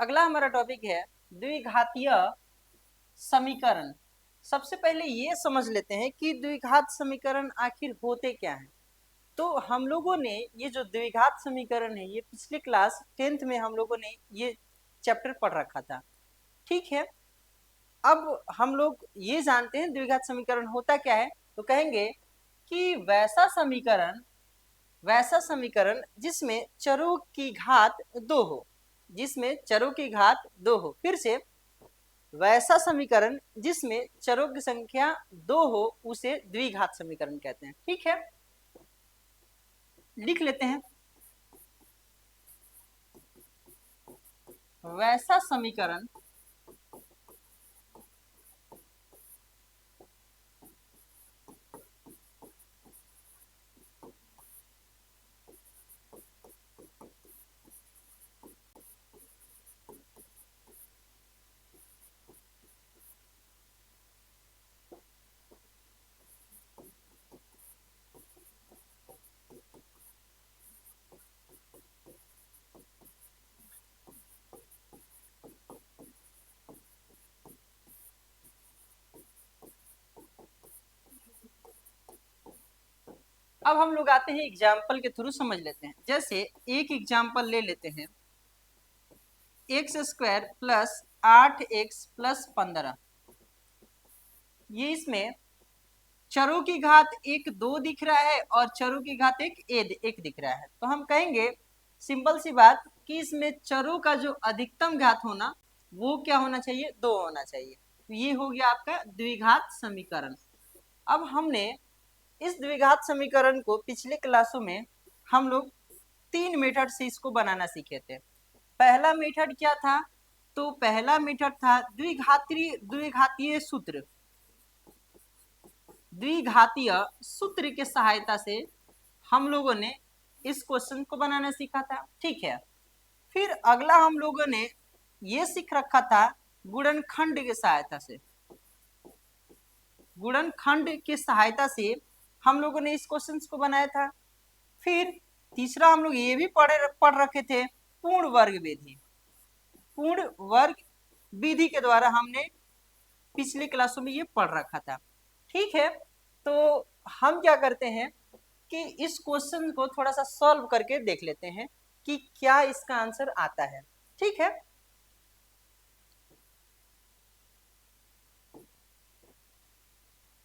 अगला हमारा टॉपिक है द्विघातीय समीकरण। सबसे पहले ये समझ लेते हैं कि द्विघात समीकरण आखिर होते क्या हैं। तो हम लोगों ने ये जो द्विघात समीकरण है ये पिछले क्लास 10th में हम लोगों ने ये चैप्टर पढ़ रखा था। ठीक है, अब हम लोग ये जानते हैं द्विघात समीकरण होता क्या है। तो कहेंगे कि वैसा समीकरण जिसमें चरों की घात दो हो, जिसमें चरों की घात दो हो। फिर से, वैसा समीकरण जिसमें चरों की संख्या दो हो उसे द्विघात समीकरण कहते हैं। ठीक है, लिख लेते हैं। वैसा समीकरण अब हम लोग आते हैं एग्जाम्पल के थ्रू समझ लेते हैं। जैसे एक एग्जाम्पल ले लेते हैं, x square plus 8x plus 15। ये इसमें चरों की घात एक दो दिख रहा है और चरों की घात एक दिख रहा है। तो हम कहेंगे सिंपल सी बात कि इसमें चरों का जो अधिकतम घात होना वो क्या होना चाहिए, दो होना चाहिए। तो ये हो गया आपका द्विघात समीकरण। अब हमने इस द्विघात समीकरण को पिछले क्लासों में हम लोग 3 मेथड से इसको बनाना सीखे थे। पहला मेथड क्या था? तो पहला मेथड था द्विघातीय सूत्र। द्विघातीय सूत्र की सहायता से हम लोगों ने इस क्वेश्चन को बनाना सीखा था। ठीक है, फिर अगला हम लोगों ने ये सीख रखा था गुणनखंड की सहायता से। गुणनखंड की सहायता से हम लोगों ने इस क्वेश्चन को बनाया था। फिर तीसरा हम लोग ये भी पढ़ रखे थे पूर्ण वर्ग विधि। पूर्ण वर्ग विधि के द्वारा हमने पिछले क्लासों में ये पढ़ रखा था। ठीक है, तो हम क्या करते हैं कि इस क्वेश्चन को थोड़ा सा सॉल्व करके देख लेते हैं कि क्या इसका आंसर आता है। ठीक है,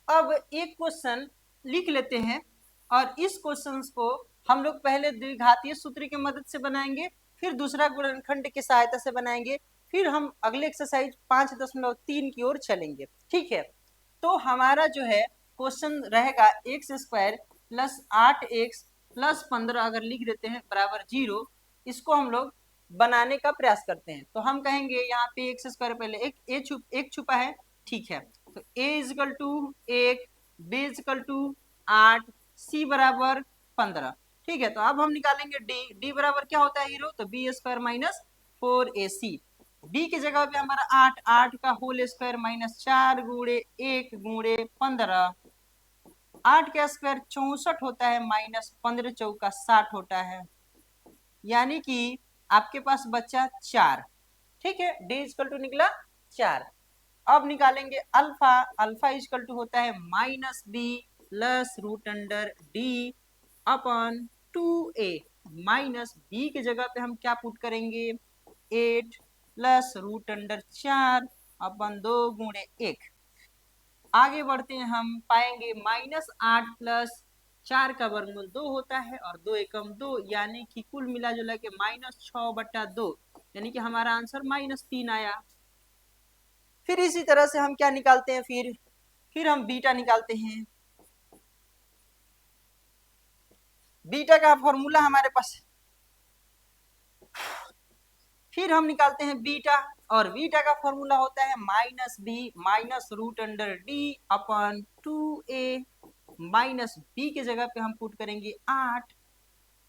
अब एक क्वेश्चन लिख लेते हैं और इस क्वेश्चन को हम लोग पहले द्विघातीय सूत्र की मदद से बनाएंगे, फिर दूसरा गुणनखंड की सहायता से बनाएंगे, फिर हम अगले एक्सरसाइज 5.3 की ओर चलेंगे। ठीक है, तो हमारा जो है क्वेश्चन रहेगा x square plus 8x plus 15 अगर लिख देते हैं बराबर 0। इसको हम लोग बनाने का प्रयास करते हैं। तो हम कहेंगे यहाँ पे एक्स स्क्वायर पहले एक छुपा है। ठीक है, तो a is equal to 1, b is equal to 8, c बराबर 15। ठीक है, तो अब हम निकालेंगे d बराबर क्या होता है हीरो, तो b square minus 4ac। b की जगह पे हमारा 8 का होल स्क्वायर माइनस 4 गुणे 1 गुणे 15। 8 का स्क्वायर 64 होता है माइनस 15 चौका 60 होता है, यानी कि आपके पास बचा 4। ठीक है, d इजकल टू निकला 4। अब निकालेंगे अल्फा। अल्फा इजकल टू होता है minus B plus root under D upon 2a। Minus B की जगह पे हम क्या पुट करेंगे, 8 प्लस रूट अंडर 4 अपन 2 गुणे 1। आगे बढ़ते हैं, हम पाएंगे -8 प्लस 4 का वर्गमूल 2 होता है और 2 एकम 2, यानी कि कुल मिला जुला के -6/2, यानी कि हमारा आंसर -3 आया। फिर इसी तरह से हम क्या निकालते हैं, फिर हम बीटा निकालते हैं। बीटा का फॉर्मूला हमारे पास, फिर हम निकालते हैं बीटा, और बीटा का फॉर्मूला होता है minus B minus root under D upon 2a। Minus B की जगह पे हम पुट करेंगे 8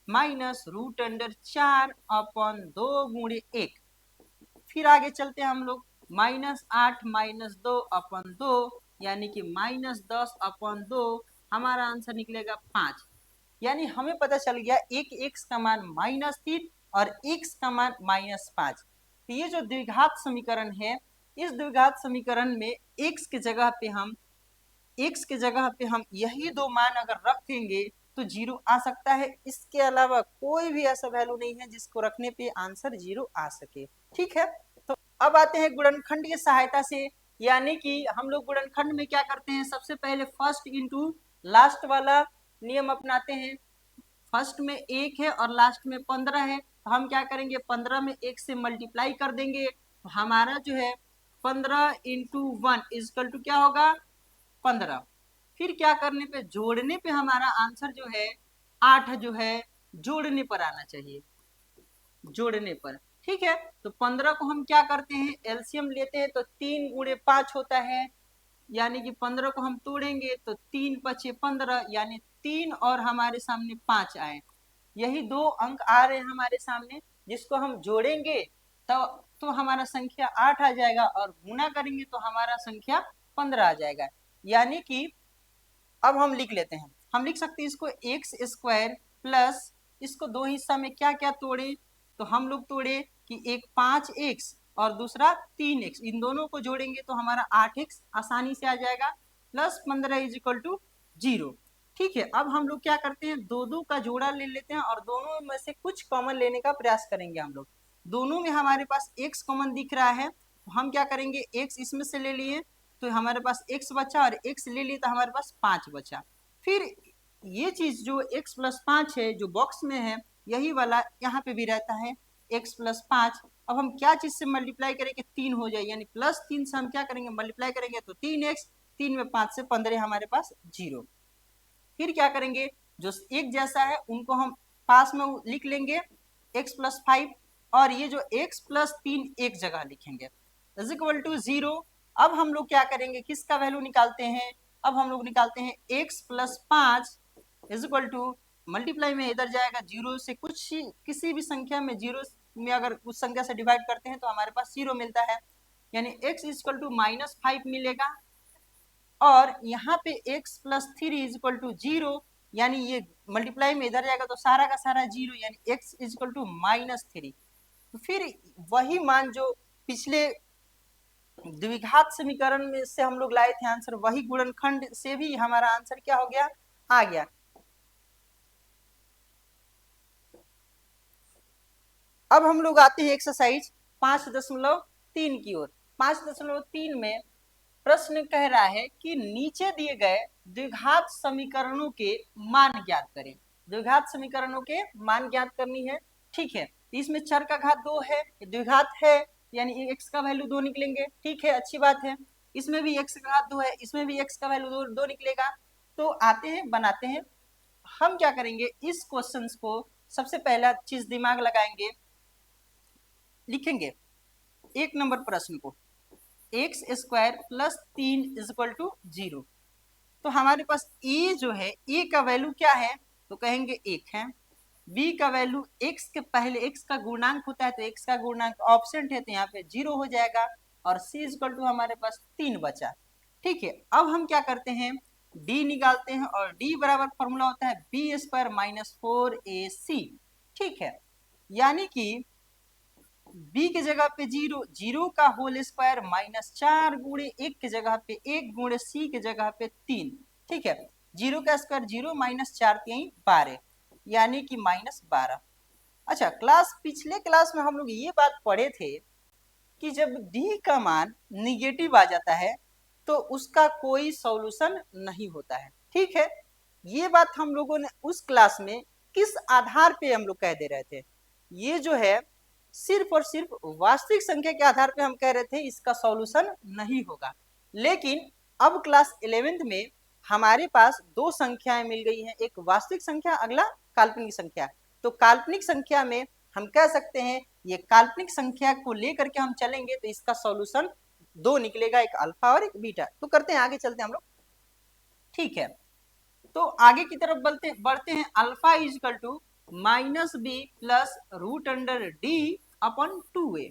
माइनस रूट अंडर 4 अपॉन 2 गुणे 1। फिर आगे चलते हैं हम लोग, -8 माइनस 2 अपॉन 2, यानी कि -10 अपॉन 2। हमारा आंसर निकलेगा 5। यानी हमें पता चल गया एक x का मान -3 और x का मान -5। तो ये जो द्विघात समीकरण है, इस द्विघात समीकरण में x के जगह पे हम यही दो मान अगर रखेंगे तो जीरो आ सकता है। इसके अलावा कोई भी ऐसा वैल्यू नहीं है जिसको रखने पे आंसर जीरो आ सके। ठीक है, तो अब आते हैं गुणनखंड की सहायता से, यानी कि हम लोग गुणनखंड में क्या करते हैं, सबसे पहले फर्स्ट इंटू लास्ट वाला नियम अपनाते हैं। फर्स्ट में 1 है और लास्ट में 15 है, तो हम क्या करेंगे, 15 में 1 से मल्टीप्लाई कर देंगे, तो हमारा जो है 15 इंटू 1 इजकल टू क्या होगा, 15। फिर क्या करने पे, जोड़ने पे हमारा आंसर जो है 8 जो है जोड़ने पर आना चाहिए, जोड़ने पर। ठीक है, तो 15 को हम क्या करते हैं, एलसीएम लेते हैं, तो 3 गुणे 5 होता है, यानी कि 15 को हम तोड़ेंगे तो 3 पचे 15, यानी 3 और हमारे सामने 5 आए। यही दो अंक आ रहे हैं हमारे सामने, जिसको हम जोड़ेंगे तो हमारा संख्या 8 आ जाएगा, और गुना करेंगे तो हमारा संख्या 15 आ जाएगा। यानी कि अब हम लिख लेते हैं, हम लिख सकते हैं इसको एक्स स्क्वायर प्लस, इसको दो हिस्सा में क्या क्या तोड़े, तो हम लोग तोड़े कि एक 5x और दूसरा 3x, इन दोनों को जोड़ेंगे तो हमारा 8x आसानी से आ जाएगा, प्लस 15 इज इक्वल टू 0। ठीक है, अब हम लोग क्या करते हैं, दो दो का जोड़ा ले लेते हैं और दोनों में से कुछ कॉमन लेने का प्रयास करेंगे हम लोग। दोनों में हमारे पास x कॉमन दिख रहा है, तो हम क्या करेंगे, x इसमें से ले लिए तो हमारे पास x बचा, और x ले लिए तो हमारे पास 5 बचा। फिर ये चीज जो x प्लस 5 है जो बॉक्स में है, यही वाला यहाँ पे भी रहता है x प्लस 5। अब हम क्या चीज से मल्टीप्लाई करेंगे, 3 हो जाए, यानी प्लस 3 से हम क्या करेंगे, मल्टीप्लाई करेंगे तो 3x, 3 में 5 से 15 हमारे पास 0। फिर क्या करेंगे, जो एक जैसा है उनको हम पास में लिख लेंगे x प्लस 5, और ये जो x प्लस 3 एक जगह लिखेंगे इज इक्वल टू 0। अब हम लोग क्या करेंगे, किसका वैल्यू निकालते हैं, अब हम लोग निकालते हैं x plus 5 is equal to, multiply में इधर जाएगा, जीरो से कुछ किसी भी संख्या में जीरो में अगर उस संख्या से डिवाइड करते हैं तो हमारे पास 0 मिलता है, यानी x इज इक्वल टू -5 मिलेगा। और यहाँ पे x plus 3 is equal to 0, यानी ये मल्टीप्लाई में इधर जाएगा तो सारा का सारा 0, यानी x इज इक्वल टू -3। तो फिर वही मान जो पिछले द्विघात समीकरण में से हम लोग लाए थे आंसर, वही गुणनखंड से भी हमारा आंसर क्या हो गया, आ गया। अब हम लोग आते हैं एक्सरसाइज 5.3 की ओर। 5.3 में प्रश्न कह रहा है कि नीचे दिए गए द्विघात समीकरणों के मान ज्ञात करें। द्विघात समीकरणों के मान ज्ञात करनी है। ठीक है, इसमें चर का घात 2 है, द्विघात है, यानी x का वैल्यू 2 निकलेंगे। ठीक है, अच्छी बात है। इसमें भी x का घात 2 है, इसमें भी x का वैल्यू 2 निकलेगा। तो आते हैं, बनाते हैं। हम क्या करेंगे, इस क्वेश्चन को सबसे पहला चीज दिमाग लगाएंगे, लिखेंगे 1 नंबर प्रश्न को, X square plus 3 is equal to 0। तो हमारे पास ए जो है, ए का वैल्यू क्या है, तो कहेंगे 1 है। बी का वैल्यू एक्स के पहले एक्स का गुणांक होता है, तो एक्स का गुणांक ऑब्सेंट है तो यहाँ पे 0 हो जाएगा, और सी इज इक्वल टू हमारे पास 3 बचा। ठीक है, अब हम क्या करते हैं, डी निकालते हैं, और डी बराबर फॉर्मूला होता है बी स्क्वायर माइनस 4ac। ठीक है, यानी कि b के जगह पे 0, 0 का होल स्क्वायर -4 गुणे 1 के जगह पे 1 गुणे c के जगह पे 3। ठीक है, 0 का स्क्वायर 0, -4 3 12, यानी कि -12। अच्छा, पिछले क्लास में हम लोग ये बात पढ़े थे कि जब d का मान निगेटिव आ जाता है तो उसका कोई सॉल्यूशन नहीं होता है। ठीक है, ये बात हम लोगों ने उस क्लास में किस आधार पे हम लोग कह दे रहे थे, ये जो है सिर्फ और सिर्फ वास्तविक संख्या के आधार पे हम कह रहे थे इसका सॉल्यूशन नहीं होगा। लेकिन अब क्लास 11th में हमारे पास दो संख्याएं मिल गई हैं, एक वास्तविक संख्या, अगला काल्पनिक संख्या। तो काल्पनिक संख्या में हम कह सकते हैं, ये काल्पनिक संख्या को लेकर के हम चलेंगे तो इसका सॉल्यूशन 2 निकलेगा, एक अल्फा और एक बीटा। तो करते हैं, आगे चलते हैं हम लोग। ठीक है, तो आगे की तरफ बढ़ते हैं। Alpha is equal to -b plus √d upon 2a।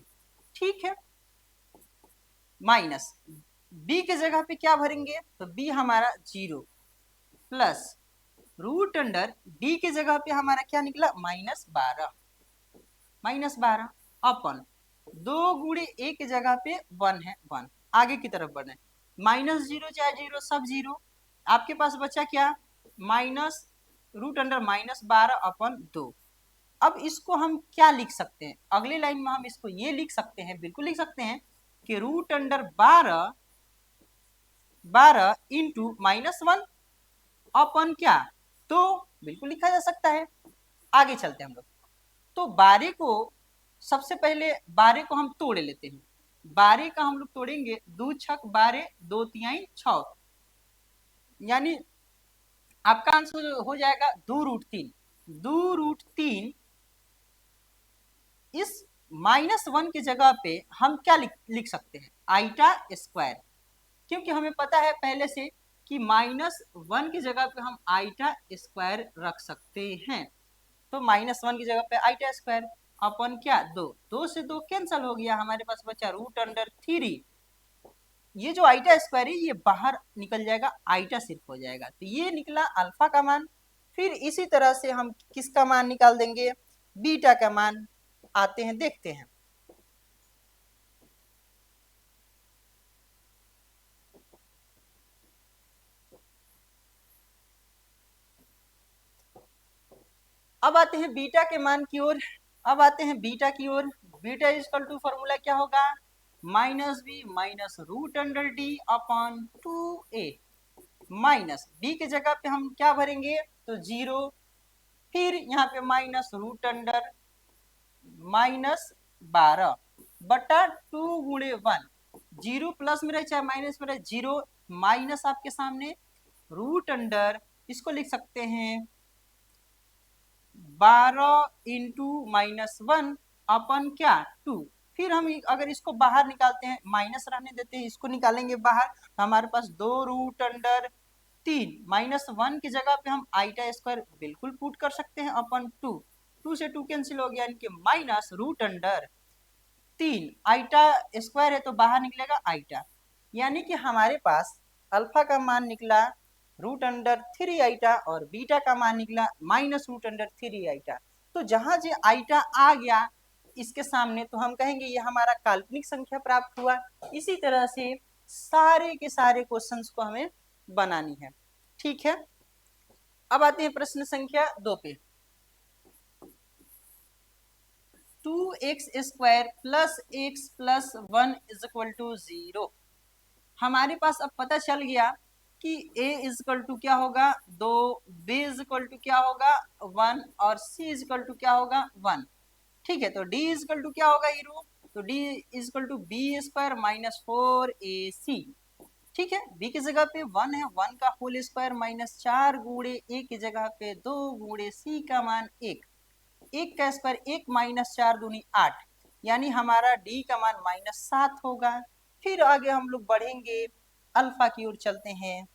ठीक है, माइनस b के जगह पे क्या भरेंगे, तो b हमारा 0 प्लस √d के जगह पे हमारा क्या निकला, -12 अपन 2 गुणे ए की जगह पे 1 है 1। आगे की तरफ बढ़े, -0 चाहे 0 सब 0। आपके पास बचा क्या, माइनस रूट अंडर -12/2। अब इसको हम क्या लिख सकते हैं, अगले लाइन में हम इसको ये लिख सकते हैं, बिल्कुल लिख सकते हैं कि रूट अंडर 12 इंटू -1 अपन क्या, तो बिल्कुल लिखा जा सकता है। आगे चलते हैं हम लोग। तो 12 को सबसे पहले 12 को हम तोड़ लेते हैं। 12 का हम लोग तोड़ेंगे, 2 छक 12, 2 तिहाई 6, यानी आपका आंसर हो जाएगा 2√3। 2√3 इस -1 की जगह पे हम क्या लिख सकते हैं, आइटा स्क्वायर, क्योंकि हमें पता है पहले से कि -1 की जगह पे हम आइटा स्क्वायर रख सकते हैं। तो -1 की जगह पे आइटा स्क्वायर अपन क्या, 2 से 2 कैंसिल हो गया, हमारे पास बचा रूट अंडर 3। ये जो आइटा स्क्वायर है ये बाहर निकल जाएगा, आइटा सिर्फ हो जाएगा, तो ये निकला अल्फा का मान। फिर इसी तरह से हम किसका मान निकाल देंगे, बीटा का मान। आते हैं देखते हैं। अब आते हैं बीटा के मान की ओर। अब आते हैं बीटा की ओर। बीटा इजकल टू फॉर्मूला क्या होगा, -b minus root under d upon 2a। Minus B के जगह पे हम क्या भरेंगे, तो 0, फिर यहाँ पे माइनस रूट अंडर -12 बटा 2 गुणे 1। 0 प्लस में रहे चाहे माइनस में रहे, 0 माइनस आपके सामने रूट अंडर, इसको लिख सकते हैं 12 इंटू -1 अपन क्या 2। फिर हम अगर इसको बाहर निकालते हैं, माइनस रहने देते हैं, इसको निकालेंगे बाहर, तो हमारे पास 2√3 -1 की जगह पे हम आइटा स्क्वायर बिल्कुल पुट कर सकते हैं अपन 2। 2 से 2 कैंसिल हो गया, यानी कि -√3 आइटा स्क्वायर है तो बाहर निकलेगा आइटा, यानी कि हमारे पास अल्फा का मान निकला √3 आइटा और बीटा का मान निकला -√3 आइटा। तो जहां जो आइटा आ गया इसके सामने, तो हम कहेंगे ये हमारा काल्पनिक संख्या प्राप्त हुआ। इसी तरह से सारे के सारे क्वेश्चंस को हमें बनानी है, ठीक है। अब आते हैं प्रश्न संख्या 2 पे। 2x² plus x plus 1 is equal to 0। हमारे पास अब पता चल गया कि a इज इक्वल टू क्या होगा 2, b इज इक्वल टू क्या होगा 1 और c इज इक्वल टू क्या होगा 1। ठीक है, तो d इज इक्वल टू क्या होगा हीरो, तो d is equal to b² minus 4ac। ठीक है, b की जगह पे 1 है, 1 का होल स्क्वायर माइनस 4 गुणे a की जगह पे 2 गुणे c का मान 1। 1 का स्क्वायर 1 माइनस 4 दूनी 8, यानी हमारा d का मान -7 होगा। फिर आगे हम लोग बढ़ेंगे, अल्फा की ओर चलते हैं।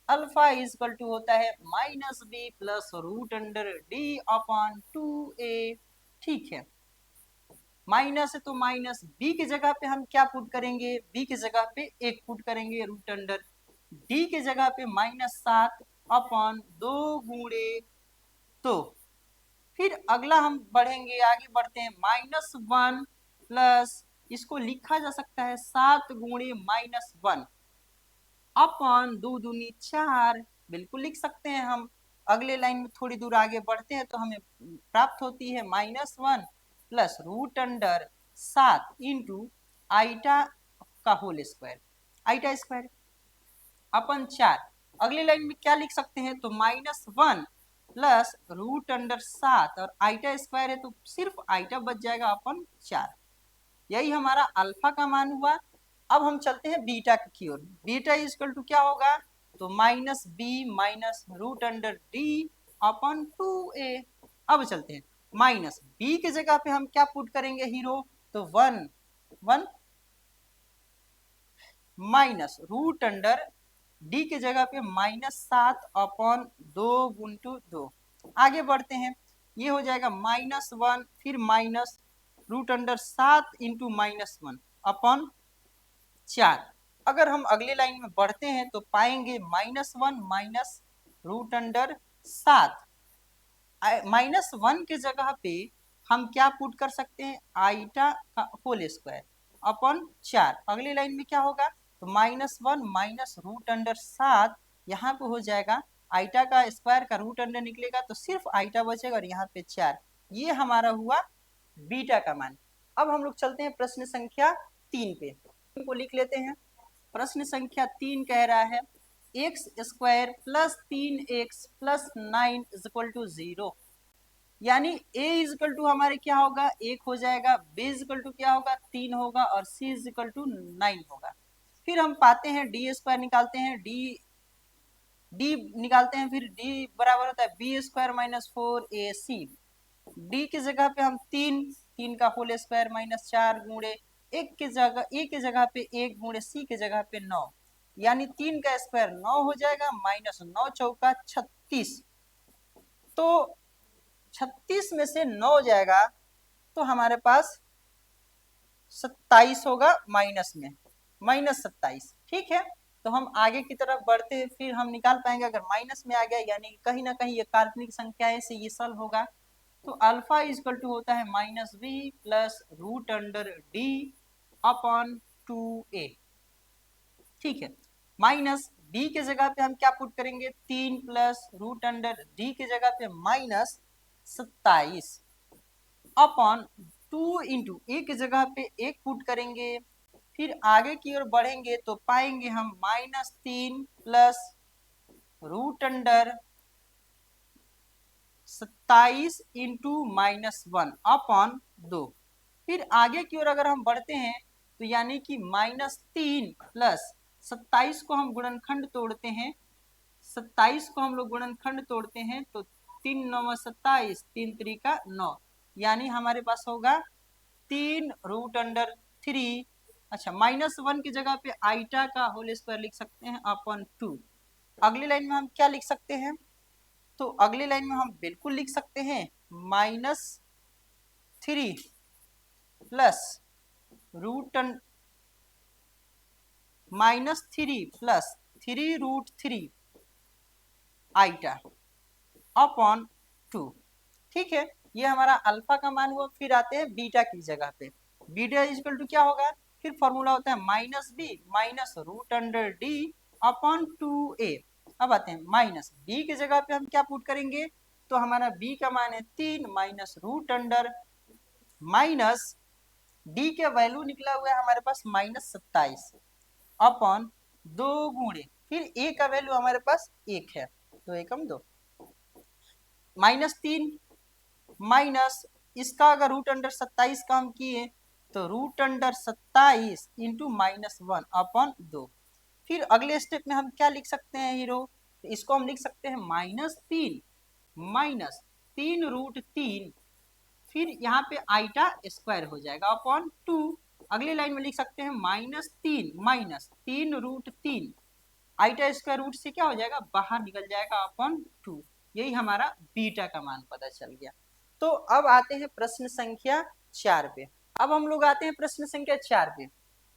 अल्फा इज इक्वल टू होता है -b plus root under d upon 2a। ठीक है, माइनस है तो माइनस, b की जगह पे हम क्या पुट करेंगे, b की जगह पे 1 पुट करेंगे, रूट अंडर d की जगह पे -7 अपॉन 2 गुणे। तो फिर अगला हम बढ़ेंगे, आगे बढ़ते हैं, -1 प्लस, इसको लिखा जा सकता है 7 गुणे -1 अपॉन 2 दूनी 4, बिल्कुल लिख सकते हैं हम। अगले लाइन में थोड़ी दूर आगे बढ़ते हैं तो हमें प्राप्त होती है -1 plus root under 7 into iota का whole square, eta square upon 4। अगले लाइन में क्या लिख सकते हैं, तो -1 प्लस रूट अंडर 7 और आइटा स्क्वायर है तो सिर्फ आइटा बच जाएगा अपन 4। यही हमारा अल्फा का मान हुआ। अब हम चलते हैं बीटा की ओर। बीटा इज इक्वल टू क्या होगा, तो -b minus root under d upon 2a। अब चलते हैं, माइनस b की जगह पे हम क्या पुट करेंगे हीरो, तो 1 माइनस रूट अंडर d की जगह पे -7 अपॉन 2 गुंटू 2। आगे बढ़ते हैं, ये हो जाएगा -1 फिर minus root under 7 into -1 upon 4। अगर हम अगले लाइन में बढ़ते हैं तो पाएंगे -1 माइनस रूट अंडर 7। -1 के जगह पे हम क्या पुट कर सकते हैं, आईटा का होल स्क्वायर अपॉन 4। अगली लाइन में क्या होगा, तो -1 माइनस रूट अंडर 7, यहाँ पे हो जाएगा आईटा का स्क्वायर का रूट अंडर निकलेगा तो सिर्फ आईटा बचेगा और यहाँ पे 4। ये हमारा हुआ बीटा का मान। अब हम लोग चलते हैं प्रश्न संख्या 3 पे, इनको लिख लेते हैं। प्रश्न संख्या 3 कह रहा है x square plus 3x plus 9 is equal to 0, यानी a इज इक्वल टू हमारे क्या होगा, 1 हो जाएगा, b इज इक्वल टू क्या होगा, 3 होगा और c इज इक्वल टू 9 होगा। फिर हम पाते हैं डी स्क्वायर निकालते हैं, डी निकालते हैं, फिर d बराबर होता है B square minus 4ac। D की जगह पे हम 3 का होल स्क्वायर माइनस 4 गुणे एक की जगह ए की जगह पे 1 गुणे सी की जगह पे 9, यानी 3 का स्क्वायर 9 हो जाएगा, माइनस 9 चौका 36। तो 36 में से 9 जाएगा तो हमारे पास 27 होगा, माइनस में -27। ठीक है, तो हम आगे की तरफ बढ़ते हैं, फिर हम निकाल पाएंगे। अगर माइनस में आ गया यानी कहीं ना कहीं ये काल्पनिक संख्याएं से ये सॉल्व होगा, तो अल्फा इजकल टू होता है -b plus root under D upon 2a। ठीक है, माइनस b के जगह पे हम क्या पुट करेंगे, 3 प्लस रूट अंडर d की जगह पे -27 अपॉन 2 इंटू ए की जगह पे 1 पुट करेंगे। फिर आगे की ओर बढ़ेंगे तो पाएंगे हम -3 plus root under 27 into -1 upon 2। फिर आगे की ओर अगर हम बढ़ते हैं तो यानी कि -3 प्लस 27 को हम गुणनखंड तोड़ते हैं, 27 को हम लोग गुणनखंड तोड़ते हैं तो 3 9 27, 3 3 का 9, यानी हमारे पास होगा 3 रूट अंडर 3। अच्छा, -1 की जगह पे आईटा का होल स्क्वायर लिख सकते हैं अपॉन 2। अगली लाइन में हम क्या लिख सकते हैं, तो अगली लाइन में हम बिल्कुल लिख सकते हैं -3 प्लस रूट -3 प्लस 3√3 आईटा अपॉन 2। ठीक है, ये हमारा अल्फा का मान हुआ। फिर आते हैं बीटा की जगह पे, बीटा इक्वल टू क्या होगा, फिर फॉर्मूला होता है -b minus root under D upon 2a। अब आते हैं माइनस b की जगह पे हम क्या पुट करेंगे, तो हमारा b का मान है 3 minus root under minus d के वैल्यू निकला हुआ है हमारे पास -27 अपॉन 2 गुणे, फिर a का वैल्यू हमारे पास 1 है, 2 एकम 2, -3 माइनस इसका अगर रूट अंडर 27 का हम किए तो रूट अंडर 27 इंटू -1 अपॉन 2। फिर अगले स्टेप में हम क्या लिख सकते हैं हीरो, तो इसको हम लिख सकते हैं -3 माइनस 3√3, फिर यहाँ पे आईटा स्क्वायर हो जाएगा अपॉन 2। अगली लाइन में लिख सकते हैं -3 माइनस 3√3, आईटा स्क्वायर रूट से क्या हो जाएगा, बाहर निकल जाएगा अपॉन 2। यही हमारा बीटा का मान पता चल गया। तो अब आते हैं प्रश्न संख्या 4 पे। अब हम लोग आते हैं प्रश्न संख्या 4 पे।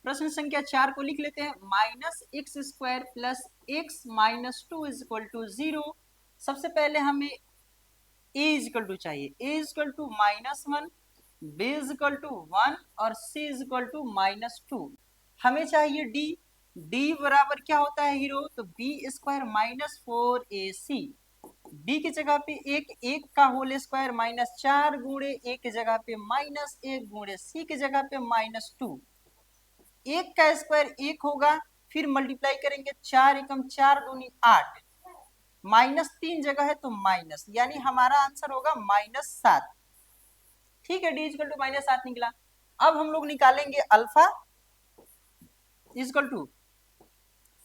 प्रश्न संख्या 4 को लिख लेते हैं -x² plus x minus 2 is equal to 0। सबसे पहले हमें a इज इक्वल टू चाहिए, a is equal to -1, b is equal to 1 और c इज इक्वल टू -2। हमें चाहिए d, d बराबर क्या होता है हीरो, तो b² माइनस 4ac। b की जगह पे 1 का होल स्क्वायर -4 गुणे a की जगह पे -1 गुणे c की जगह पे -2। 1 का स्क्वायर 1 होगा, फिर मल्टीप्लाई करेंगे 4 एकम 4 दूनी 8, -3 जगह है तो माइनस, यानी हमारा आंसर होगा -7। ठीक है, डी इक्वल टू -7 निकला। अब हम लोग निकालेंगे अल्फा इक्वल टू,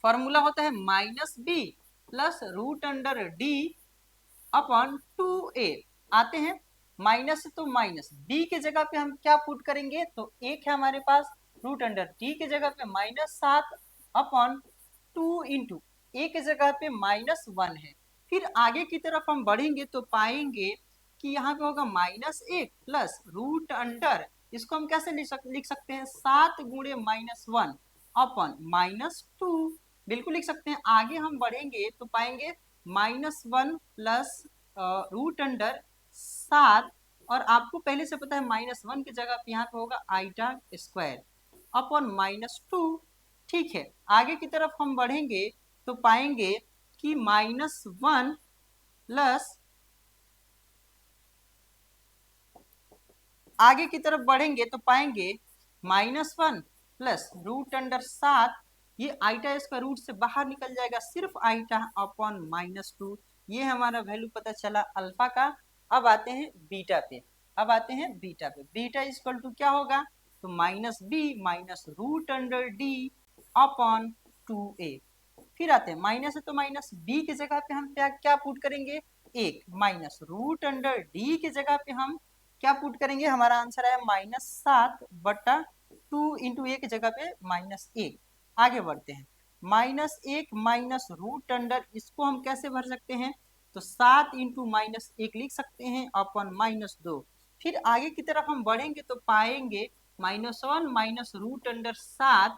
फॉर्मूला होता है -b plus root under D upon 2a। आते हैं माइनस तो माइनस, b की जगह पे हम क्या पुट करेंगे, तो 1 है हमारे पास, रूट अंडर डी की जगह पे -7 अपॉन 2 इंटू ए की जगह पे -1 है। फिर आगे की तरफ हम बढ़ेंगे तो पाएंगे कि यहाँ पे होगा -1 प्लस रूट अंडर, इसको हम कैसे लिख सकते हैं, 7 गुणे -1 अपॉन -2, बिल्कुल लिख सकते हैं। आगे हम बढ़ेंगे तो पाएंगे -1 प्लस रूट अंडर 7 और आपको पहले से पता है -1 की जगह पे यहाँ पे होगा आइटा स्क्वायर अपॉन -2। ठीक है, आगे की तरफ हम बढ़ेंगे तो पाएंगे कि -1 प्लस, आगे की तरफ बढ़ेंगे तो पाएंगे -1 प्लस √7, ये आइटा इसका रूट से बाहर निकल जाएगा, सिर्फ आइटा अपॉन -2। ये हमारा वैल्यू पता चला अल्फा का। अब आते हैं बीटा पे, बीटा इक्वल टू क्या होगा, तो -b minus √d upon 2a। फिर आते हैं माइनस है तो माइनस b की जगह पे हम क्या पुट करेंगे, 1 माइनस √d की जगह पे हम क्या पुट करेंगे, हमारा आंसर है -7/2 इंटू ए की जगह पे -1। आगे बढ़ते हैं, -1 माइनस √, इसको हम कैसे भर सकते हैं, तो 7 इंटू -1 लिख सकते हैं अपॉन -2। फिर आगे की तरफ हम बढ़ेंगे तो पाएंगे -1 माइनस √7,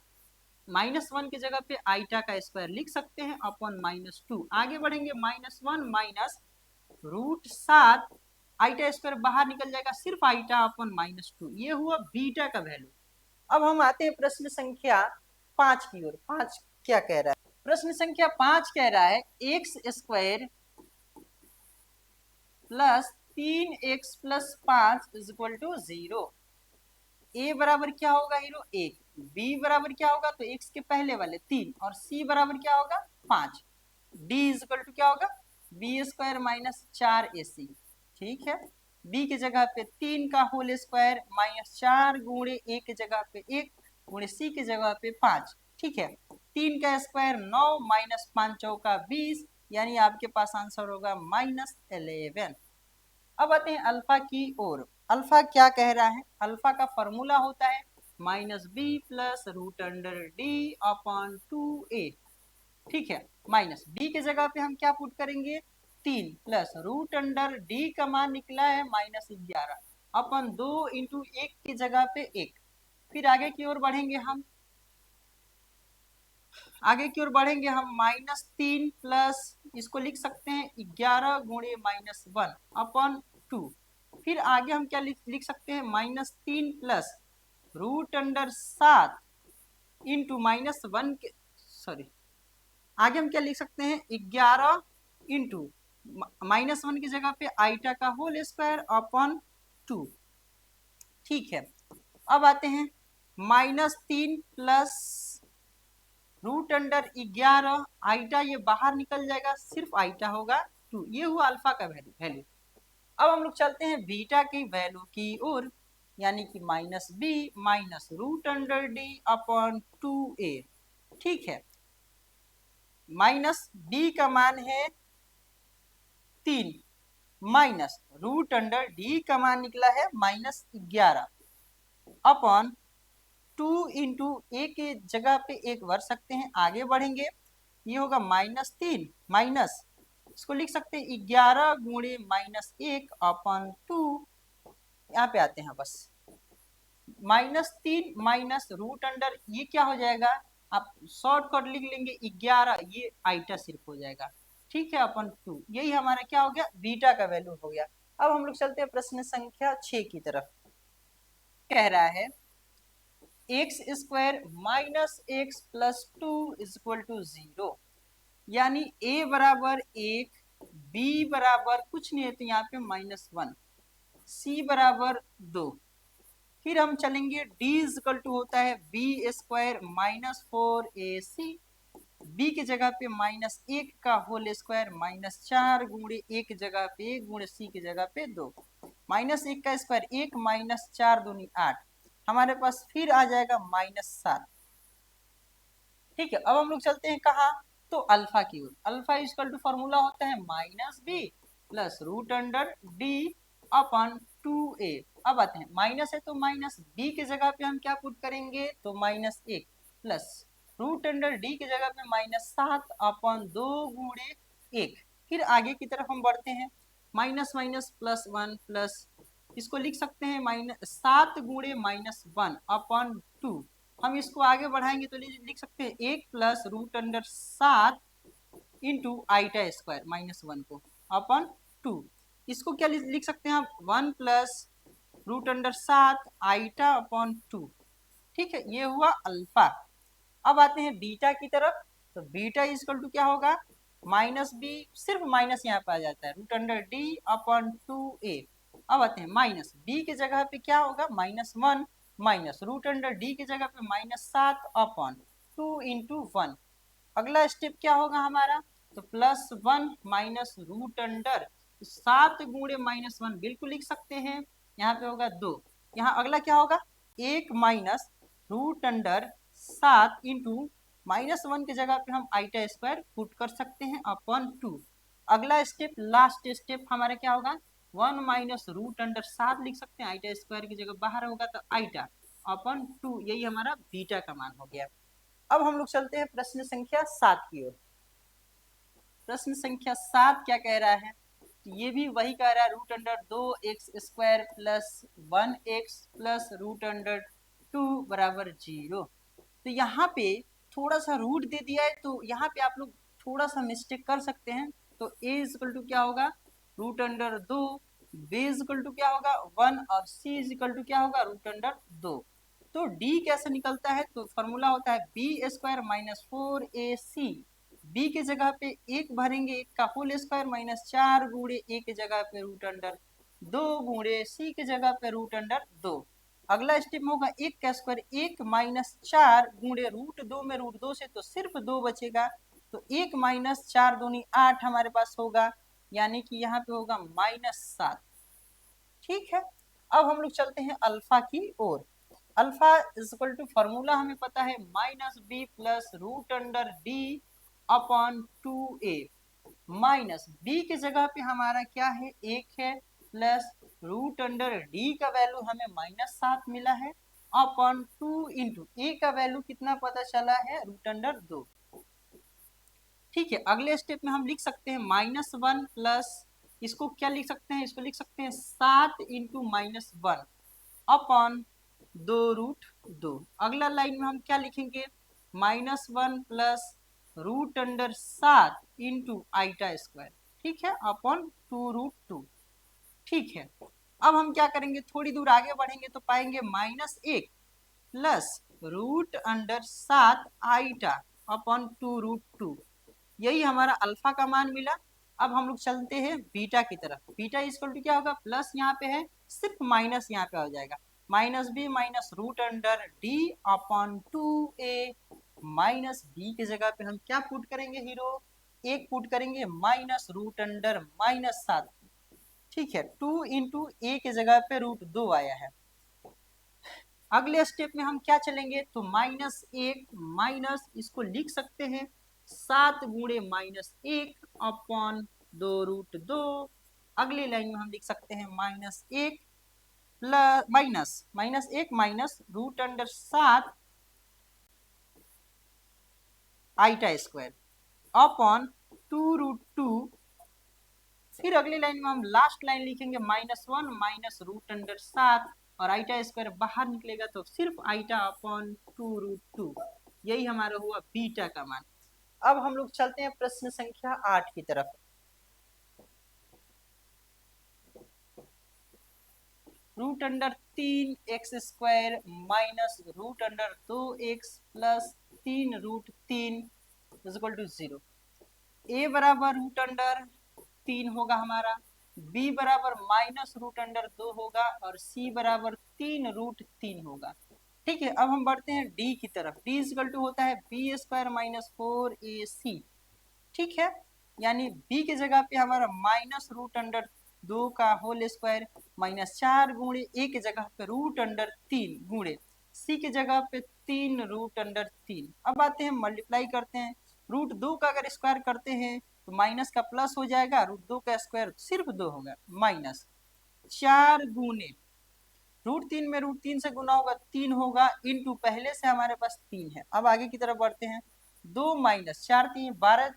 -1 की जगह पे आइटा का स्क्वायर लिख सकते हैं अपॉन -2। आगे बढ़ेंगे -1 माइनस √7, आइटा स्क्वायर बाहर निकल जाएगा, सिर्फ आइटा अपॉन -2। ये हुआ बीटा का वैल्यू। अब हम आते हैं प्रश्न संख्या 5 की ओर। 5 क्या कह रहा है, प्रश्न संख्या 5 कह रहा है एक्स स्क्वायर प्लस 3x प्लस 5 इज इक्वल टू 0। ए बराबर क्या होगा हीरो 1, बी बराबर क्या होगा, तो x के पहले वाले 3, और c बराबर क्या होगा 5। d इज इक्वल टू क्या होगा, बी स्क्वायर माइनस 4ac। ठीक है, b की जगह पे 3 का होल स्क्वायर माइनस 4 गुणे a की जगह पे 1 गुणे c की जगह पे 5। ठीक है, 3 का स्क्वायर 9 माइनस 5 चौका 20, यानी आपके पास आंसर होगा -11। अब आते हैं अल्फा की ओर। अल्फा क्या कह रहा है, अल्फा का फॉर्मूला होता है -b plus √d upon 2a। ठीक है, माइनस b की जगह पे हम क्या पुट करेंगे, 3 प्लस √d का मान निकला है -11 अपन 2 इंटू 1 की जगह पे 1। फिर आगे की ओर बढ़ेंगे हम, -3 प्लस, इसको लिख सकते हैं 11 गुणे -1 अपॉन 2। फिर आगे हम क्या लिख सकते हैं, -3 प्लस √7 इंटू -1 के, सॉरी, आगे हम क्या लिख सकते हैं 11 इंटू -1 की जगह पे आइटा का होल स्क्वायर अपॉन 2। ठीक है, अब आते हैं -3 प्लस √11, आइटा ये बाहर निकल जाएगा, सिर्फ आइटा होगा 2। ये हुआ अल्फा का वैल्यू। अब हम लोग चलते हैं बीटा की वैल्यू की ओर, यानी कि -b minus √d upon 2a। ठीक है, -b का मान है 3 माइनस √d का मान निकला है -11 अपॉन 2 इंटू ए के जगह पे 1 भर सकते हैं। आगे बढ़ेंगे, ये होगा -3 माइनस, इसको लिख सकते हैं 11 गुणे -1 अपॉन 2। यहाँ पे आते हैं बस, -3 माइनस √, ये क्या हो जाएगा, आप शॉर्टकट लिख लेंगे 11, ये आइटा सिर्फ हो जाएगा। ठीक है, अपन 2, यही हमारा क्या हो गया, बीटा का वैल्यू हो गया। अब हम लोग चलते हैं प्रश्न संख्या 6 की तरफ। कह रहा है x square minus x plus 2 is equal to 0, यानी a बराबर 1, b बराबर कुछ नहीं है तो यहाँ पे -1, c बराबर 2। फिर हम चलेंगे d इज इक्वल टू होता है b square minus 4ac, b की जगह पे -1 का होल स्क्वायर -4 गुणे 1 की जगह पे 1 गुणे c की जगह पे 2, -1 का स्क्वायर 1 -4 दूनी 8, हमारे पास फिर आ जाएगा -7। ठीक है, अब हम लोग चलते हैं कहाँ, तो अल्फा की ओर। अल्फा इक्वल टू फॉर्मूला होता है -b plus √d upon 2a। अब आते हैं, माइनस है तो माइनस, b की जगह पे हम क्या पुट करेंगे, तो -1 प्लस √d की जगह पे -7 अपॉन 2 गुणे 1। फिर आगे की तरफ हम बढ़ते हैं, माइनस माइनस प्लस 1 प्लस, इसको लिख सकते हैं -7 गुणे -1 अपॉन 2। हम इसको आगे बढ़ाएंगे तो लिख सकते हैं 1 प्लस √7 इंटू आइटा स्क्वायर -1 को अपॉन 2। इसको क्या लिख सकते हैं आप, 1 plus root under 7 iota upon 2। ठीक है, ये हुआ अल्फा। अब आते हैं बीटा की तरफ, तो बीटा इजकल टू क्या होगा, माइनस बी, सिर्फ माइनस यहाँ पे आ जाता है, root under D upon 2a। अब आते हैं माइनस बी की जगह पे क्या होगा, -1 माइनस रूट अंडर डी की जगह पे -7 अपॉन 2 × 1। अगला स्टेप क्या होगा हमारा, तो +1 माइनस रूट अंडर 7 गुणे -1 बिल्कुल लिख सकते हैं, यहाँ पे होगा 2। यहाँ अगला क्या होगा, 1 माइनस रूट अंडर 7 इंटू -1 की जगह पे हम आइटा स्क्वायर पुट कर सकते हैं अपॉन 2। अगला स्टेप, लास्ट स्टेप हमारा क्या होगा, 1 माइनस रूट अंडर 7 लिख सकते हैं, आइटा स्क्वायर की जगह बाहर होगा तो आइटा अपॉन 2, यही हमारा बीटा का मान हो गया। अब हम लोग चलते हैं प्रश्न संख्या 7 की ओर। प्रश्न संख्या 7 क्या कह रहा है, तो ये भी वही कह रहा है, root under 2x² plus 1x plus root under 2 बराबर 0। तो यहाँ पे थोड़ा सा रूट दे दिया है, तो यहाँ पे आप लोग थोड़ा सा मिस्टेक कर सकते हैं। तो a इक्वल टू क्या होगा, root under 2, b equal to क्या होगा 1 और c इक्वल टू क्या होगा रूट अंडर 2। तो d कैसे निकलता है, तो फॉर्मूला होता है b² माइनस 4ac। b की जगह पे 1 भरेंगे, 1 का होल स्क्वायर माइनस 4 गुणे a की जगह पे रूट अंडर 2 गुणे c की जगह पे रूट अंडर 2। अगला स्टेप होगा 1 का स्क्वायर, 1 माइनस 4 गुणे रूट 2 में रूट 2 से तो सिर्फ 2 बचेगा, तो 1 माइनस 4 दूनी 8 हमारे पास होगा, यानी कि यहाँ पे होगा -7। ठीक है, अब हम लोग चलते हैं अल्फा की ओर। अल्फा इक्वल टू फॉर्मूला हमें पता है -b plus root under d upon 2a। Minus B की जगह पे हमारा क्या है, 1 है, प्लस रूट अंडर डी का वैल्यू हमें -7 मिला है अपॉन 2 इंटू ए का वैल्यू कितना पता चला है, रूट अंडर 2। ठीक है, अगले स्टेप में हम लिख सकते हैं -1 प्लस, इसको क्या लिख सकते हैं, इसको लिख सकते हैं 7 इंटू -1 अपॉन 2√2। अगला लाइन में हम क्या लिखेंगे, -1 plus root under 7 into iota square, ठीक है, अपॉन 2√2। ठीक है, अब हम क्या करेंगे, थोड़ी दूर आगे बढ़ेंगे तो पाएंगे -1 plus root under 7 iota upon 2√2, यही हमारा अल्फा का मान मिला। अब हम लोग चलते हैं बीटा की तरफ। बीटा इक्वल टू क्या होगा, प्लस यहाँ पे है, सिर्फ माइनस यहाँ पे हो जाएगा, -b minus root under d upon 2a। Minus b की जगह पे हम क्या पुट करेंगे हीरो, 1 पुट करेंगे माइनस रूट अंडर -7। ठीक है, 2 इंटू ए की जगह पे रूट 2 आया है। अगले स्टेप में हम क्या चलेंगे, तो -1 माइनस, इसको लिख सकते हैं 7 गुणे -1 अपॉन 2√2। अगली लाइन में हम लिख सकते हैं -1 plus -1 minus root under 7 iota square upon 2√2। फिर अगली लाइन में हम लास्ट लाइन लिखेंगे -1 माइनस रूट अंडर 7 और आइटा स्क्वायर बाहर निकलेगा तो सिर्फ आइटा अपॉन 2√2, यही हमारा हुआ बीटा का मान। अब हम लोग चलते हैं प्रश्न संख्या 8 की तरफ। Root under 3x² minus root under 2x plus 3√3 equal to 0। A बराबर रूट अंडर 3 होगा हमारा, b बराबर माइनस रूट अंडर 2 होगा और c बराबर 3√3 होगा। ठीक है, अब हम बढ़ते हैं d की तरफ। d इक्वल टू होता है b² माइनस 4ac। ठीक है, यानी b की जगह पे हमारा माइनस रूट अंडर 2 का होल स्क्वायर माइनस 4 गुणे a की जगह पे रूट अंडर 3 गुणे c की जगह पे 3√3। अब आते हैं मल्टीप्लाई करते हैं, रूट 2 का अगर स्क्वायर करते हैं तो माइनस का प्लस हो जाएगा, रूट 2 का स्क्वायर सिर्फ 2 होगा, माइनस 4 गुणे रूट 3 में रूट 3 से गुना होगा 3 होगा, इंटू पहले से हमारे पास 3 है। अब आगे की तरफ बढ़ते हैं, 2 माइनस 4 3 12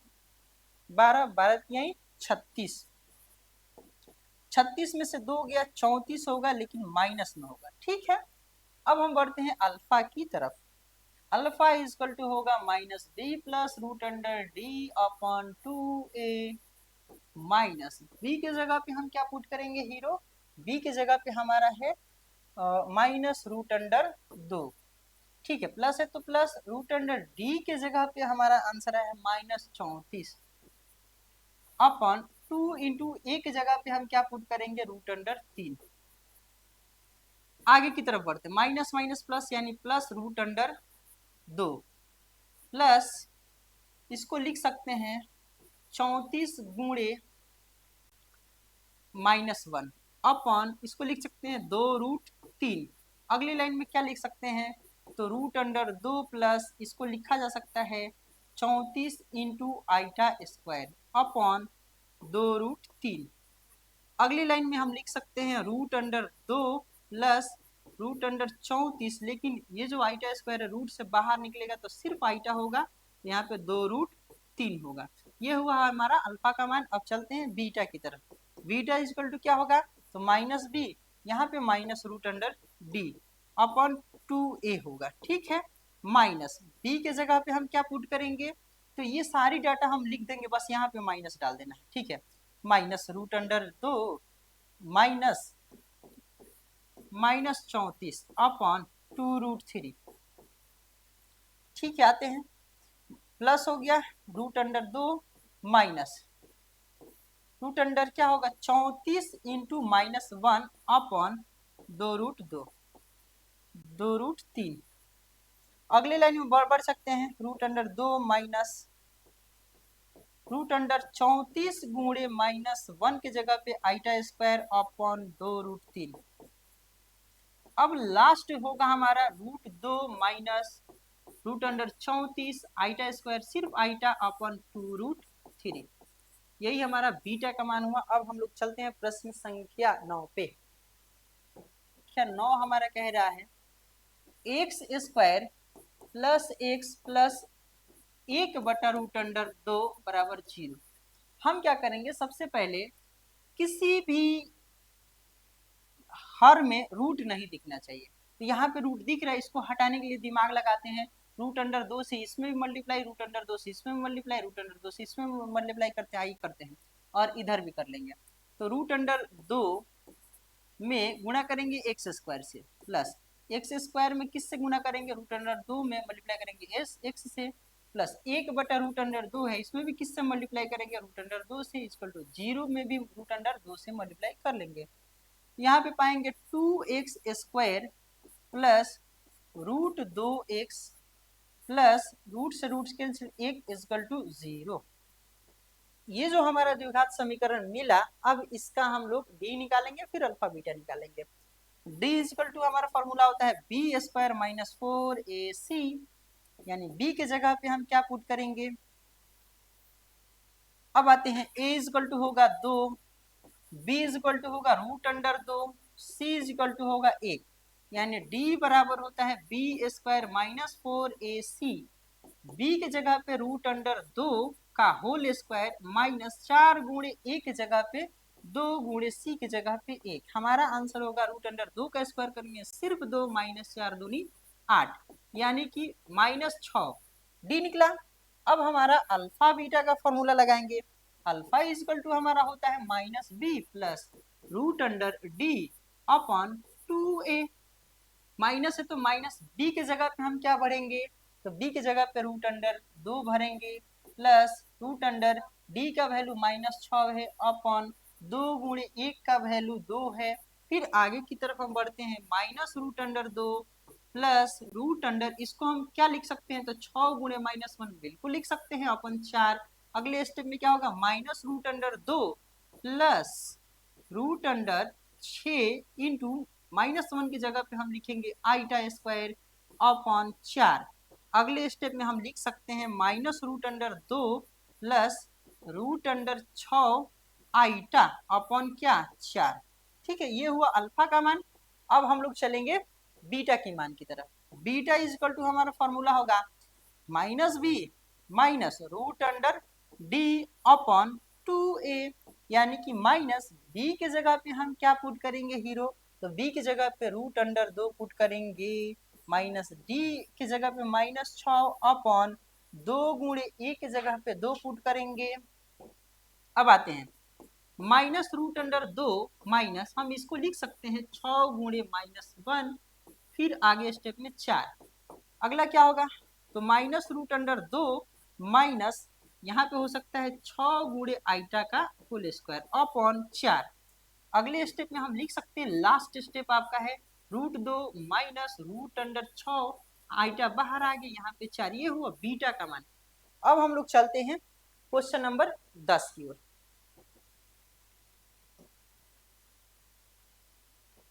12 12 3 36, 36 में से 2 गया 34 होगा, लेकिन माइनस में होगा। ठीक है, अब हम बढ़ते हैं अल्फा की तरफ। अल्फा इक्वल टू होगा -b plus root under d upon 2a। Minus B के जगह पे हम क्या पुट करेंगे हीरो, बी के जगह पे हमारा है -√2। ठीक है, प्लस है तो प्लस √, डी के जगह पे हमारा आंसर है -34 अपॉन 2 इंटू ए के जगह पे हम क्या पुट करेंगे √3। आगे की तरफ बढ़ते माइनस माइनस प्लस यानी प्लस √2 प्लस इसको लिख सकते हैं 34 गुणे -1 अपॉन इसको लिख सकते हैं 2√3। अगली लाइन में क्या लिख सकते हैं तो √2 प्लस इसको लिखा जा सकता है 34 इंटू आइटा स्क्वायर अपॉन 2√3। अगली लाइन में हम लिख सकते हैं √2 प्लस √34, लेकिन ये जो आइटा स्क्वायर है रूट से बाहर निकलेगा तो सिर्फ आइटा होगा, यहाँ पे 2√3 होगा। ये हुआ हमारा अल्फा का मान। अब चलते हैं बीटा की तरफ। बीटा इक्वल टू क्या होगा तो -b, यहाँ पे -√d अपॉन 2a होगा। ठीक है, माइनस b के जगह पे हम क्या पुट करेंगे तो ये सारी डाटा हम लिख देंगे, बस यहाँ पे माइनस डाल देना है। ठीक है, -√2 -34 अपॉन 2√3। ठीक है, आते हैं प्लस हो गया √2 माइनस √, क्या होगा 34 इंटू -1 अपॉन 2√3। अगले लाइन में बढ़ सकते हैं √2 माइनस √34 गुणे -1 के जगह पे आइटा स्क्वायर अपॉन 2√3। अब लास्ट होगा हमारा √2 माइनस √34 आइटा स्क्वायर सिर्फ आइटा अपॉन 2√3। यही हमारा बीटा का मान हुआ। अब हम लोग चलते हैं प्रश्न संख्या 9 पे। क्या 9 हमारा कह रहा है x² प्लस x प्लस 1/√2 बराबर 0। हम क्या करेंगे, सबसे पहले किसी भी हर में रूट नहीं दिखना चाहिए, तो यहाँ पे रूट दिख रहा है, इसको हटाने के लिए दिमाग लगाते हैं। √2 से इसमें भी मल्टीप्लाई, √2 से इसमें भी मल्टीप्लाई, √2 से इसमें भी मल्टीप्लाई करते हैं, आई करते हैं और इधर भी कर लेंगे। तो √2 में गुणा करेंगे x² से प्लस x² में किससे गुणा करेंगे √2 में मल्टीप्लाई करेंगे x से प्लस 1/√2 है, इसमें भी किससे मल्टीप्लाई करेंगे √2 से इक्वल टू 0 में भी √2 से मल्टीप्लाई कर लेंगे। यहाँ पे पाएंगे 2x² plus √2x plus root से रूट कैंसिल 1 इक्वल टू 0। ये जो हमारा द्विघात समीकरण मिला, अब इसका हम लोग d निकालेंगे, फिर अल्फा बीटा निकालेंगे। d इक्वल टू हमारा फॉर्मूला होता है b² माइनस 4ac, यानी b के जगह पे हम क्या पुट करेंगे। अब आते हैं a इक्वल टू होगा 2, b इक्वल टू होगा √2, c इक्वल टू होगा 1, यानी d बराबर होता है b² माइनस 4ac। b के जगह पे √2 का होल स्क्वायर माइनस 4 गुणे a के जगह पे 2 गुणे c के जगह पे 1। हमारा आंसर होगा √2 का स्क्वायर करेंगे सिर्फ 2 माइनस 4 दूनी 8, यानी कि -6 d निकला। अब हमारा अल्फा बीटा का फॉर्मूला लगाएंगे। अल्फा इक्वल टू हमारा होता है -b plus √d upon 2a। Minus है तो माइनस b के जगह पे हम क्या भरेंगे तो b के जगह पे √2 भरेंगे प्लस √d का वैल्यू -6 है अपॉन 2 गुणे 1 का वैल्यू 2 है। फिर आगे की तरफ हम बढ़ते हैं -√2 प्लस √, इसको हम क्या लिख सकते हैं तो 6 गुणे -1 बिल्कुल लिख सकते हैं अपन 4। अगले स्टेप में क्या होगा -√2 प्लस √6 इंटू -1 की जगह पे हम लिखेंगे आइटा स्क्वायर अपॉन 4। अगले स्टेप में हम लिख सकते हैं -√2 प्लस √6 आइटा अपॉन क्या 4। ठीक है, ये हुआ अल्फा का मान। अब हम लोग चलेंगे बीटा की मान की तरफ। बीटा इक्वल टू हमारा फॉर्मूला होगा -b minus √d upon 2a, यानी कि माइनस b के जगह पे हम क्या पुट करेंगे हीरो तो b की जगह पे √2 पुट करेंगे माइनस d की जगह पे -6 अपॉन 2 गुणे a की जगह पे 2 पुट करेंगे। अब आते हैं माइनस रूट अंडर 2 माइनस, हम इसको लिख सकते हैं 6 गुणे -1, फिर आगे स्टेप में 4। अगला क्या होगा, तो माइनस रूट अंडर 2 माइनस, यहाँ पे हो सकता है 6 गुणे आइटा का होल स्क्वायर अपॉन 4। अगले स्टेप में हम लिख सकते हैं, लास्ट स्टेप आपका है √2 माइनस रूट अंडर 6, आइटा बाहर आ गया, यहाँ पे 4, ये हुआ बीटा का मान। अब हम लोग चलते हैं क्वेश्चन नंबर 10 की ओर।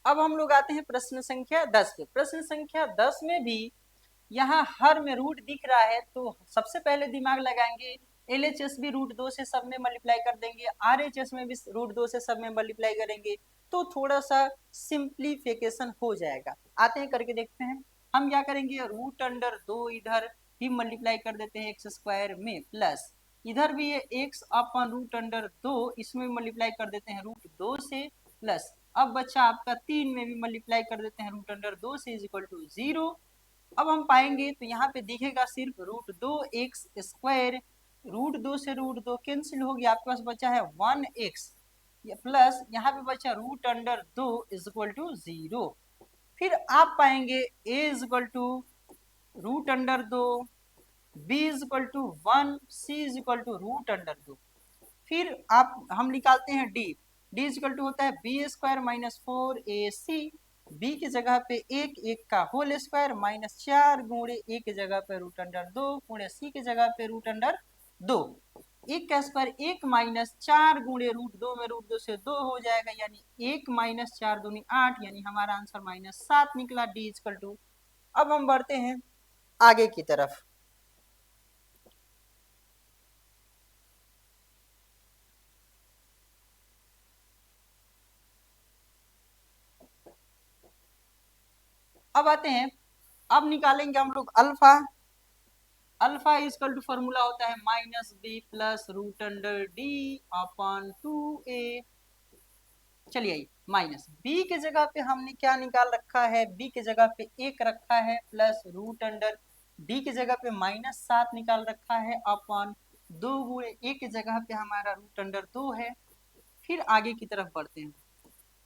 अब हम लोग आते हैं प्रश्न संख्या 10 पे। प्रश्न संख्या 10 में भी यहाँ हर में रूट दिख रहा है, तो सबसे पहले दिमाग लगाएंगे, LHS भी √2 से सब में मल्टीप्लाई कर देंगे, RHS में भी √2 से सब में मल्टीप्लाई करेंगे, तो थोड़ा सा सिंप्लीफिकेशन हो जाएगा। आते हैं करके देखते हैं। हम क्या करेंगे, रूट अंडर 2 इधर भी मल्टीप्लाई कर देते हैं x² में, प्लस इधर भी ये x अपॉन रूट अंडर 2, इसमें भी मल्टीप्लाई कर देते हैं √2 से, प्लस अब बच्चा आपका 3 में भी मल्टीप्लाई कर देते हैं रूट अंडर 2 से इज इक्वल टू 0। अब हम पाएंगे तो यहाँ पे दिखेगा सिर्फ √2x², √2 से √2 कैंसिल हो गया, आपके पास बचा है 1x, प्लस यहाँ पे बचा root under 2 is equal to 0। फिर आप पाएंगे a is equal to root under 2, b is equal to 1, c is equal to root under 2। फिर हम निकालते हैं d इज इक्वल टू होता है b² माइनस 4ac, b की जगह पे 1 का होल स्क्वायर माइनस 4 गुणे a की जगह पे रूट अंडर 2 गुणे c की जगह पे रूट अंडर 2, 1 का स्क्वायर 1 माइनस 4 गुणे √2 में √2 से 2 हो जाएगा, यानी 1 माइनस 4 दूनी 8, यानी हमारा आंसर -7 निकला, d इक्वल टू। अब हम बढ़ते हैं आगे की तरफ। अब आते हैं, अब निकालेंगे हम लोग alpha. Alpha equal to formula होता है -b plus root under d upon 2a। चलिए माइनस b के जगह पे हमने क्या निकाल रखा है, b के जगह पे 1 रखा है, प्लस रूट अंडर d के जगह पे -7 निकाल रखा है, अपॉन 2 गुणे a के जगह पे हमारा रूट अंडर 2 है। फिर आगे की तरफ बढ़ते हैं,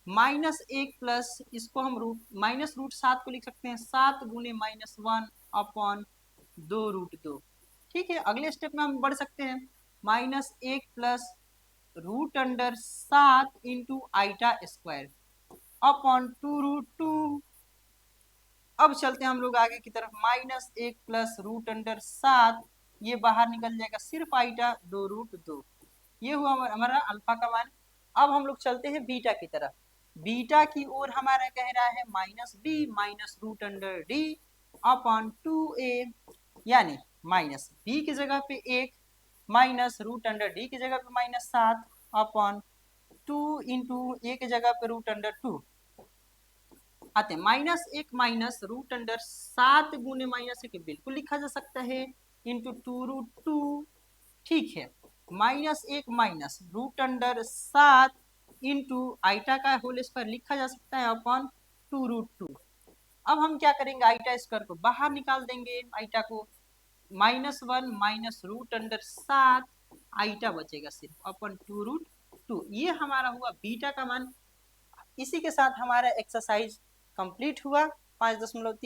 -1 प्लस इसको हम -√7 को लिख सकते हैं 7 गुणे -1 अपॉन 2√2। ठीक है, अगले स्टेप में हम बढ़ सकते हैं, -1 plus root under 7 into iota square upon 2√2। अब चलते हैं हम लोग आगे की तरफ, -1 प्लस रूट अंडर 7, ये बाहर निकल जाएगा, सिर्फ आइटा 2√2। ये हुआ हमारा अल्फा का मान। अब हम लोग चलते हैं बीटा की तरफ। बीटा की ओर हमारा कह रहा है -b minus root under d upon 2a, यानी -b की जगह पे 1 माइनस रूट अंडर d की जगह पे -7 अपॉन 2 इंटू a की जगह पे रूट अंडर 2। आते हैं -1 माइनस रूट अंडर 7 गुने -1 बिल्कुल लिखा जा सकता है, इंटू 2√2। ठीक है, -1 minus root under 7 into iota का होल स्क्वायर लिखा जा सकता है अपॉन 2√2। अब हम क्या करेंगे, आइटा स्क्वायर को बाहर निकाल देंगे, आइटा को -1 माइनस रूट अंडर 7, आइटा बचेगा सिर्फ अपॉन 2√2। ये हमारा हुआ बीटा का मान। इसी के साथ हमारा एक्सरसाइज कंप्लीट हुआ 5.3।